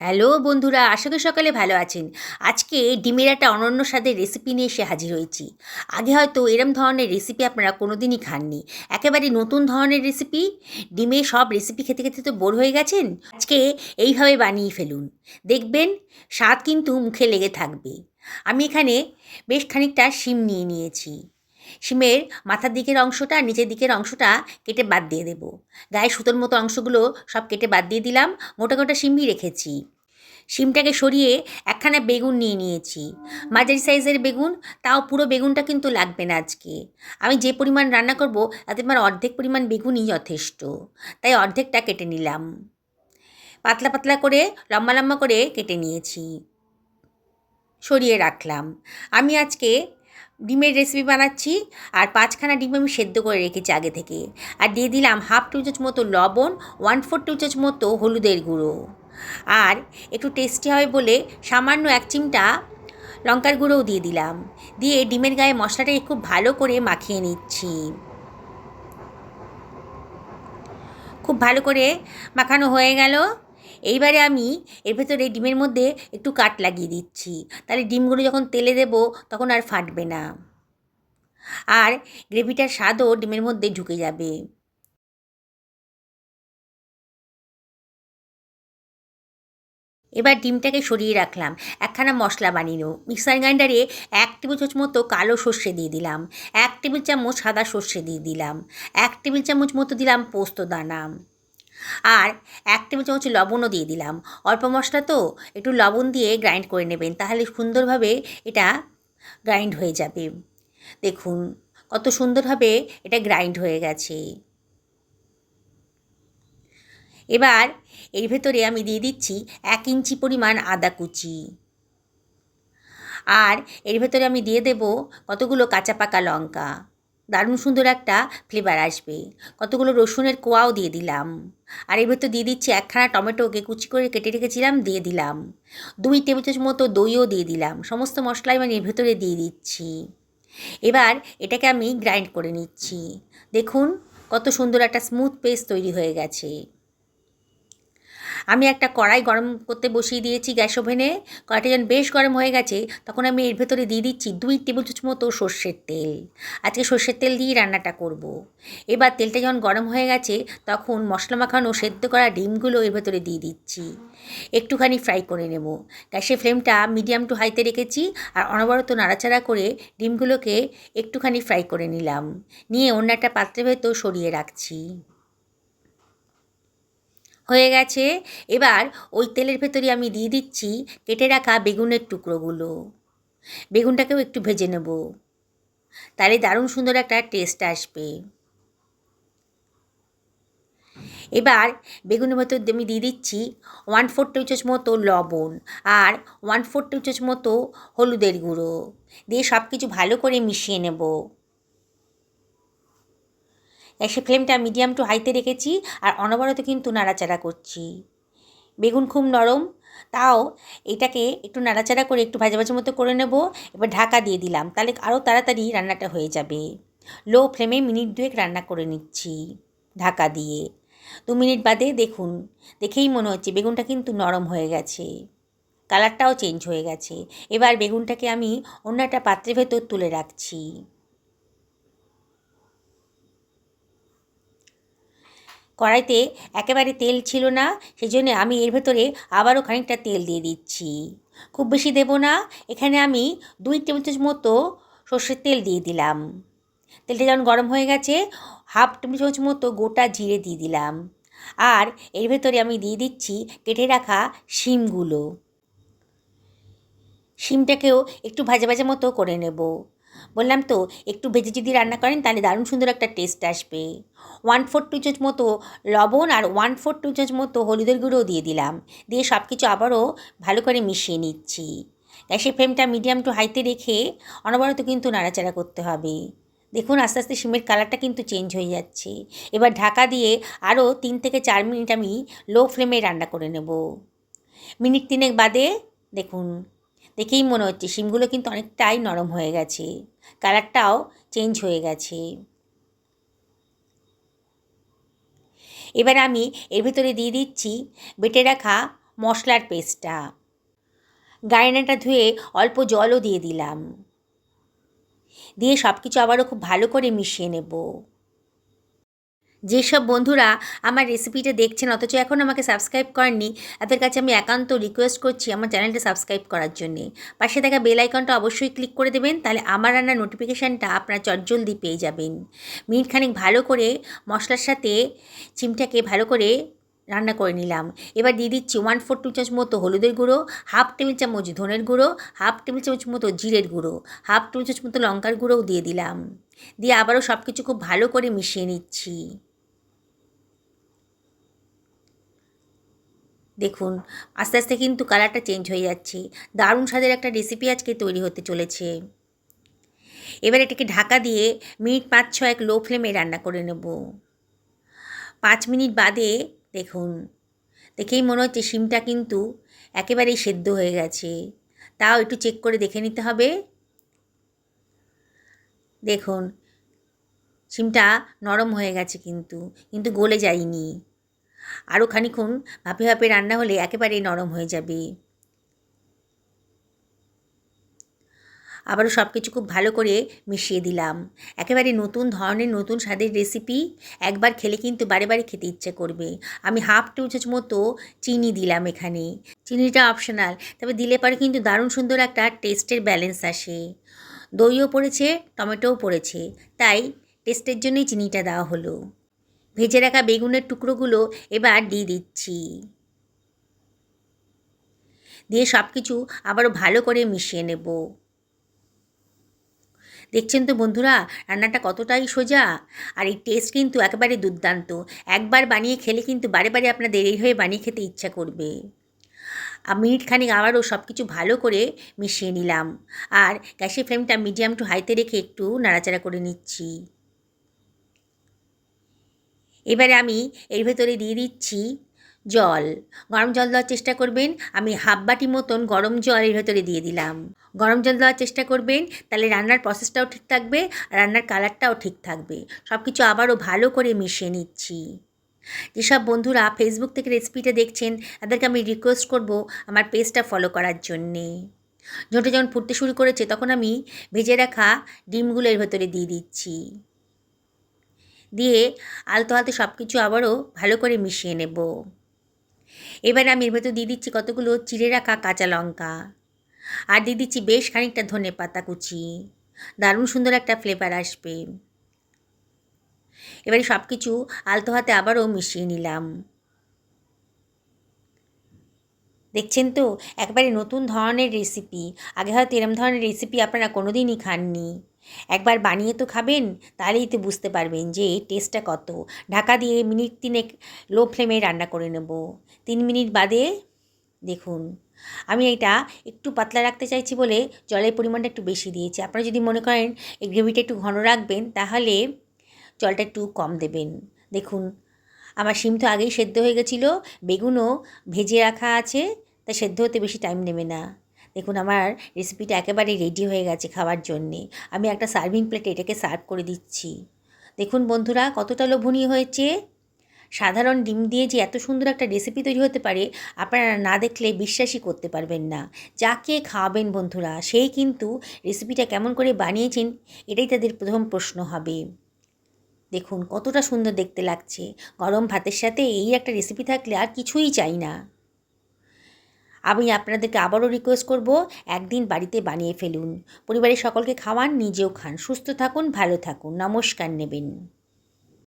Hello বন্ধুরা, আশা করি সকালে ভালো আছেন। আজকে ডিমের একটা অনন্য স্বাদের রেসিপি নিয়ে এসে হাজির হয়েছি। আগে হয়তো এরম ধরনের রেসিপি আপনারা কোনোদিনই খাননি। একেবারে নতুন ধরনের রেসিপি। ডিমের সব রেসিপি খেতে খেতে তো বোর হয়ে গেছেন। আজকে এইভাবে বানিয়ে ফেলুন, দেখবেন স্বাদ কিন্তু মুখে লেগে থাকবে। আমি এখানে বেশ খানিকটা শিম নিয়ে নিয়েছি। শিমের মাথার দিকের অংশটা আর নিচের দিকের অংশটা কেটে বাদ দিয়ে দেবো। গায়ে সুতোর মতো অংশগুলো সব কেটে বাদ দিয়ে দিলাম। মোটা মোটা শিমই রেখেছি। শিমটাকে সরিয়ে একখানা বেগুন নিয়ে নিয়েছি, মাঝারি সাইজের বেগুন। তাও পুরো বেগুনটা কিন্তু লাগবে না আজকে। আমি যে পরিমাণ রান্না করব তাতে আমার অর্ধেক পরিমাণ বেগুনই যথেষ্ট, তাই অর্ধেকটা কেটে নিলাম। পাতলা পাতলা করে লম্বা লম্বা করে কেটে নিয়েছি, সরিয়ে রাখলাম। আমি আজকে ডিমের রেসিপি বানাচ্ছি, আর 5খানা ডিম আমি সেদ্ধ করে রেখেছি আগে থেকে। আর দিয়ে দিলাম হাফ টেবিল চামচ মতো লবণ, 1/4 টেবিল চামচ মতো হলুদের গুঁড়ো, আর একটু টেস্টি হবে বলে সামান্য 1 চিমটা লঙ্কার গুঁড়োও দিয়ে দিলাম। দিয়ে ডিমের গায়ে মশলাটাকে খুব ভালো করে মাখিয়ে নিচ্ছি। খুব ভালো করে মাখানো হয়ে গেল। এইবারে আমি এর ভেতরে ডিমের মধ্যে একটু কাট লাগিয়ে দিচ্ছি, তাহলে ডিমগুলো যখন তেলে দেবো তখন আর ফাটবে না, আর গ্রেভিটার স্বাদও ডিমের মধ্যে ঢুকে যাবে। এবার ডিমটাকে সরিয়ে রাখলাম। একখানা মশলা বানিয়ে নেব। মিক্সার গ্রাইন্ডারে 1 টেবিল চামচ মতো কালো সর্ষে দিয়ে দিলাম, 1 টেবিল চামচ সাদা সর্ষে দিয়ে দিলাম, 1 টেবিল চামচ মতো দিলাম পোস্ত দানা, আর 1 টেবিল চামচ লবণও দিয়ে দিলাম। অল্প মশলা তো, একটু লবণ দিয়ে গ্রাইন্ড করে নেবেন, তাহলে সুন্দরভাবে এটা গ্রাইন্ড হয়ে যাবে। দেখুন কত সুন্দরভাবে এটা গ্রাইন্ড হয়ে গেছে। এবার এর ভেতরে আমি দিয়ে দিচ্ছি 1 ইঞ্চি পরিমাণ আদা কুচি, আর এর ভেতরে আমি দিয়ে দেব কতগুলো কাঁচা পাকা লঙ্কা, দারুণ সুন্দর একটা ফ্লেভার আসবে। কতগুলো রসুনের কোয়াও দিয়ে দিলাম, আর এর ভেতর দিয়ে দিচ্ছি একখানা টমেটোকে কুচি করে কেটে রেখেছিলাম, দিয়ে দিলাম। 2 টেবিল চামচ মতো দইও দিয়ে দিলাম। সমস্ত মশলাই আমি এর ভেতরে দিয়ে দিচ্ছি। এবার এটাকে আমি গ্রাইন্ড করে নিচ্ছি। দেখুন কত সুন্দর একটা স্মুথ পেস্ট তৈরি হয়ে গেছে। আমি একটা কড়াই গরম করতে বসিয়ে দিয়েছি গ্যাস ওভেনে। কড়াইটা যখন বেশ গরম হয়ে গেছে তখন আমি এর ভেতরে দিয়ে দিচ্ছি 2 টেবিল চামচ মতো সর্ষের তেল। আজকে সর্ষের তেল দিয়েই রান্নাটা করব। এবার তেলটা যখন গরম হয়ে গেছে তখন মশলা মাখানো সেদ্ধ করা ডিমগুলো এর ভেতরে দিয়ে দিচ্ছি। একটুখানি ফ্রাই করে নেব। গ্যাসের ফ্লেমটা মিডিয়াম টু হাইতে রেখেছি, আর অনবরত নাড়াচাড়া করে ডিমগুলোকে একটুখানি ফ্রাই করে নিলাম। নিয়ে অন্য একটা পাত্রের ভেতর সরিয়ে রাখছি। হয়ে গেছে। এবার ওই তেলের ভেতরে আমি দিয়ে দিচ্ছি কেটে রাখা বেগুনের টুকরোগুলো। বেগুনটাকেও একটু ভেজে নেব, তাহলে দারুণ সুন্দর একটা টেস্ট আসবে। এবার বেগুনের ভেতর আমি দিয়ে দিচ্ছি 1/4 টেবিল চামচ মতো লবণ, আর 1/4 টেবিল চামচ মতো হলুদের গুঁড়ো দিয়ে সব কিছু ভালো করে মিশিয়ে নেব। গ্যাসের ফ্লেমটা মিডিয়াম টু হাইতে রেখেছি, আর অনবরত কিন্তু নাড়াচাড়া করছি। বেগুন খুব নরম, তাও এটাকে একটু নাড়াচাড়া করে একটু ভাজা ভাজা মতো করে নেব। এবার ঢাকা দিয়ে দিলাম, তাহলে আরও তাড়াতাড়ি রান্নাটা হয়ে যাবে। লো ফ্লেমে মিনিট 2 রান্না করে নিচ্ছি ঢাকা দিয়ে। 2 মিনিট বাদে দেখুন, দেখেই মনে হচ্ছে বেগুনটা কিন্তু নরম হয়ে গেছে, কালারটাও চেঞ্জ হয়ে গেছে। এবার বেগুনটাকে আমি অন্য একটা পাত্রের ভেতর তুলে রাখছি। কড়াইতে একেবারে তেল ছিল না, সেই জন্যে আমি এর ভেতরে আবারও খানিকটা তেল দিয়ে দিচ্ছি। খুব বেশি দেব না। এখানে আমি 2 টেবিল চামচ মতো সর্ষের তেল দিয়ে দিলাম। তেলটা যখন গরম হয়ে গেছে হাফ টেবিল চামচ মতো গোটা জিরে দিয়ে দিলাম, আর এর ভেতরে আমি দিয়ে দিচ্ছি কেটে রাখা শিমগুলো। শিমটাকেও একটু ভাজা ভাজা মতো করে নেব। বললাম তো, একটু ভেজে যদি রান্না করেন তাহলে দারুণ সুন্দর একটা টেস্ট আসবে। 1/4 টেবিল চামচ মতো লবণ আর 1/4 টেবিল চামচ মতো হলুদের গুঁড়োও দিয়ে দিলাম। দিয়ে সব কিছু আবারও ভালো করে মিশিয়ে নিচ্ছি। গ্যাসের ফ্লেমটা মিডিয়াম টু হাইতে রেখে অনবরত কিন্তু নাড়াচাড়া করতে হবে। দেখুন আস্তে আস্তে শিমের কালারটা কিন্তু চেঞ্জ হয়ে যাচ্ছে। এবার ঢাকা দিয়ে আরও 3 থেকে 4 মিনিট আমি লো ফ্লেমে রান্না করে নেব। মিনিট 3 বাদে দেখুন, দেখেই মনে হচ্ছে শিমগুলো কিন্তু অনেকটাই নরম হয়ে গেছে, কালারটাও চেঞ্জ হয়ে গেছে। এবার আমি এর ভেতরে দিয়ে দিচ্ছি বেটে রাখা মশলার পেস্টটা। গায়নাটা ধুয়ে অল্প জলও দিয়ে দিলাম। দিয়ে সব কিছু আবারও খুব ভালো করে মিশিয়ে নেব। যেসব বন্ধুরা আমার রেসিপিটা দেখছেন অথচ এখন আমাকে সাবস্ক্রাইব করেননি, তাদের কাছে আমি একান্ত রিকোয়েস্ট করছি আমার চ্যানেলটা সাবস্ক্রাইব করার জন্যে। পাশে থাকা বেল আইকনটা অবশ্যই ক্লিক করে দেবেন, তাহলে আমার রান্নার নোটিফিকেশানটা আপনারা চটজলদি পেয়ে যাবেন। মিনিটখানেক ভালো করে মশলার সাথে চিমটাকে ভালো করে রান্না করে নিলাম। এবার দিয়ে দিচ্ছি 1/4 চামচ মতো হলুদের গুঁড়ো, হাফ টেবিল চামচ ধনের গুঁড়ো, হাফ টেবিল চামচ মতো জিরের গুঁড়ো, হাফ টেবিল চামচ মতো লঙ্কার গুঁড়োও দিয়ে দিলাম। দিয়ে আবারও সব কিছু খুব ভালো করে মিশিয়ে নিচ্ছি। দেখুন আস্তে আস্তে কিন্তু কালারটা চেঞ্জ হয়ে যাচ্ছে। দারুণ স্বাদের একটা রেসিপি আজকে তৈরি হতে চলেছে। এবার এটাকে ঢাকা দিয়ে মিনিট 5-6 লো ফ্লেমে রান্না করে নেব। 5 মিনিট বাদে দেখুন, দেখেই মনে হচ্ছে শিমটা কিন্তু একেবারেই সেদ্ধ হয়ে গেছে। তাও একটু চেক করে দেখে নিতে হবে। দেখুন শিমটা নরম হয়ে গেছে কিন্তু গলে যায়নি। আরও খানিক্ষণ ভাপে ভাপে রান্না হলে একেবারেই নরম হয়ে যাবে। আবারও সব কিছু খুব ভালো করে মিশিয়ে দিলাম। একেবারে নতুন ধরনের নতুন স্বাদের রেসিপি, একবার খেলে কিন্তু বারে বারে খেতে ইচ্ছে করবে। আমি হাফ টেবিল চামচ মতো চিনি দিলাম এখানে। চিনিটা অপশনাল, তবে দিলে পরে কিন্তু দারুণ সুন্দর একটা টেস্টের ব্যালেন্স আসে। দইও পড়েছে, টমেটোও পড়েছে, তাই টেস্টের জন্যই চিনিটা দেওয়া হলো। ভেজে রাখা বেগুনের টুকরোগুলো এবার দিয়ে দিচ্ছি। দিয়ে সব কিছু আবারও ভালো করে মিশিয়ে নেব। দেখছেন তো বন্ধুরা রান্নাটা কতটাই সোজা, আর এই টেস্ট কিন্তু একেবারে দুর্দান্ত। একবার বানিয়ে খেলে কিন্তু বারে বারে আপনাদের এই হয়ে বানিয়ে খেতে ইচ্ছা করবে। মিনিট খানিক আবারও সব কিছু ভালো করে মিশিয়ে নিলাম, আর গ্যাসের ফ্লেমটা মিডিয়াম টু হাইতে রেখে একটু নাড়াচাড়া করে নিচ্ছি। এবারে আমি এর ভেতরে দিয়ে দিচ্ছি জল। গরম জল দেওয়ার চেষ্টা করবেন। আমি হাফ বাটি মতন গরম জল এর ভেতরে দিয়ে দিলাম। গরম জল দেওয়ার চেষ্টা করবেন, তাহলে রান্নার প্রসেসটাও ঠিক থাকবে আর রান্নার কালারটাও ঠিক থাকবে। সব কিছু আবারও ভালো করে মিশিয়ে নিচ্ছি। যেসব বন্ধুরা ফেসবুক থেকে রেসিপিটা দেখছেন তাদেরকে আমি রিকোয়েস্ট করব আমার পেজটা ফলো করার জন্যে। ঝোঁটা যখন ফুটতে শুরু করেছে তখন আমি ভেজে রাখা ডিমগুলো এর ভেতরে দিয়ে দিচ্ছি। দিয়ে আলতো হাতে সব কিছু আবারও ভালো করে মিশিয়ে নেব। এবারে আমি এর ভেতর দিয়ে দিচ্ছি কতগুলো চিড়ে রাখা কাঁচা লঙ্কা, আর দিয়ে দিচ্ছি বেশ খানিকটা ধনে পাতা কুচি। দারুণ সুন্দর একটা ফ্লেভার আসবে। এবারে সব কিছু আলতো হাতে আবারও মিশিয়ে নিলাম। দেখছেন তো একবারে নতুন ধরনের রেসিপি। আগে হয়তো এরম ধরনের রেসিপি আপনারা কোনো দিনই খাননি। একবার বানিয়ে তো খাবেন, তাহলেই তো বুঝতে পারবেন যে টেস্টটা কত। ঢাকা দিয়ে মিনিট 3 লো ফ্লেমে রান্না করে নেব। 3 মিনিট বাদে দেখুন, আমি এটা একটু পাতলা রাখতে চাইছি বলে জলের পরিমাণটা একটু বেশি দিয়েছি। আপনারা যদি মনে করেন এই গ্রেভিটা একটু ঘন রাখবেন তাহলে জলটা একটু কম দেবেন। দেখুন আমার শিম তো আগেই সেদ্ধ হয়ে গেছিলো, বেগুনও ভেজে রাখা আছে, তাই সেদ্ধ হতে বেশি টাইম নেবে না। দেখুন আমার রেসিপিটা একেবারে রেডি হয়ে গেছে খাওয়ার জন্যে। আমি একটা সার্ভিং প্লেটে এটাকে সার্ভ করে দিচ্ছি। দেখুন বন্ধুরা কতটা লোভনীয় হয়েছে। সাধারণ ডিম দিয়ে যে এত সুন্দর একটা রেসিপি তৈরি হতে পারে আপনারা না দেখলে বিশ্বাসই করতে পারবেন না। যাকে খাওয়াবেন বন্ধুরা সেই কিন্তু রেসিপিটা কেমন করে বানিয়েছেন এটাই তাদের প্রথম প্রশ্ন হবে। দেখুন কতটা সুন্দর দেখতে লাগছে। গরম ভাতের সাথে এই একটা রেসিপি থাকলে আর কিছুই চাই না। আমি আপনাদেরকে আবারও রিকোয়েস্ট করব একদিন বাড়িতে বানিয়ে ফেলুন। পরিবারের সকলকে খাওয়ান, নিজেও খান। সুস্থ থাকুন, ভালো থাকুন। নমস্কার নেবেন।